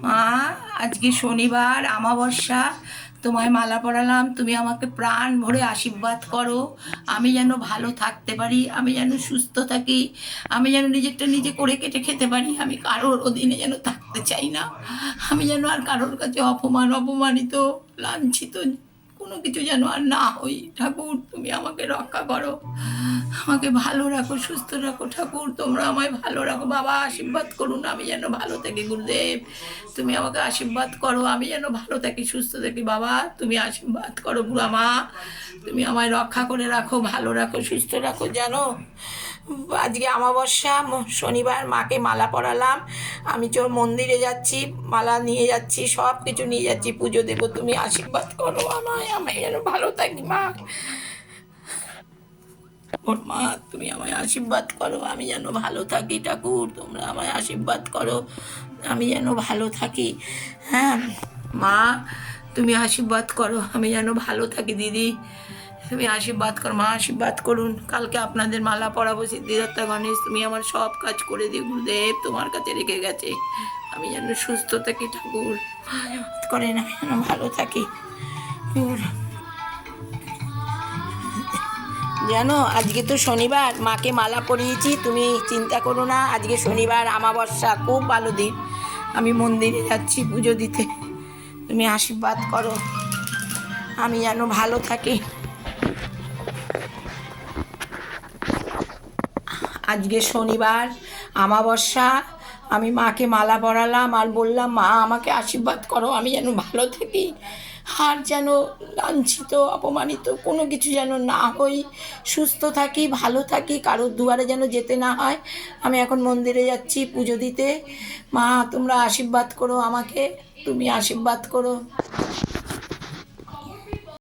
মা, আজকে শনিবার অমাবস্যা, তোমায় মালা পরালাম, তুমি আমাকে প্রাণ ভরে আশীর্বাদ করো। আমি যেন ভালো থাকতে পারি, আমি যেন সুস্থ থাকি, আমি যেন নিজেরটা নিজে করে কেটে খেতে পারি। আমি কারোর অধীনে যেন থাকতে চাই না। আমি যেন আর কারোর কাছে অপমানিত, লাঞ্ছিত কোনো কিছু যেন আর না হই। ঠাকুর, তুমি আমাকে রক্ষা করো, আমাকে ভালো রাখো, সুস্থ রাখো। ঠাকুর, তোমরা আমায় ভালো রাখো। বাবা, আশীর্বাদ করুন আমি যেন ভালো থাকি। গুরুদেব, তুমি আমাকে আশীর্বাদ করো, আমি যেন ভালো থাকি, সুস্থ থাকি। বাবা, তুমি আশীর্বাদ করো। বুড়া মা, তুমি আমায় রক্ষা করে রাখো, ভালো রাখো, সুস্থ রাখো। জানো, আজকে অমাবস্যা, শনিবার, মাকে মালা পরালাম। আমি মন্দিরে যাচ্ছি, মালা নিয়ে যাচ্ছি, সব কিছু নিয়ে যাচ্ছি, পুজো দেবো। তুমি আশীর্বাদ করো আমায়, আমি যেন ভালো থাকি। মা, ওর মা, তুমি আমায় আশীর্বাদ করো, আমি যেন ভালো থাকি। ঠাকুর, তোমরা আমায় আশীর্বাদ করো, আমি যেন ভালো থাকি। হ্যাঁ মা, তুমি আশীর্বাদ করো, আমি যেন ভালো থাকি। দিদি, তুমি আশীর্বাদ করো। মা, আশীর্বাদ করুন। কালকে আপনাদের মালা পরাবো। সিদ্ধিদাতা গণেশ, তুমি আমার সব কাজ করে দিও। গুরুদেব তোমার কাছে রেখে গেছে, আমি যেন সুস্থ থাকি। ঠাকুর, আশীর্বাদ করেন, আমি যেন ভালো থাকি। জানো, আজকে তো শনিবার, মাকে মালা পরিয়েছি। তুমি চিন্তা করো না, আজকে শনিবার অমাবস্যা, খুব ভালো দিন। আমি মন্দিরে যাচ্ছি পুজো দিতে, তুমি আশীর্বাদ করো, আমি যেন ভালো থাকি। আজকে শনিবার অমাবস্যা, আমি মাকে মালা পরালাম আর বললাম, মা আমাকে আশীর্বাদ করো, আমি যেন ভালো থাকি, আর যেন লাঞ্ছিত, অপমানিত কোনো কিছু যেন না হই, সুস্থ থাকি, ভালো থাকি, কারোর দুয়ারে যেন যেতে না হয়। আমি এখন মন্দিরে যাচ্ছি পুজো দিতে। মা, তোমরা আশীর্বাদ করো আমাকে, তুমি আশীর্বাদ করো।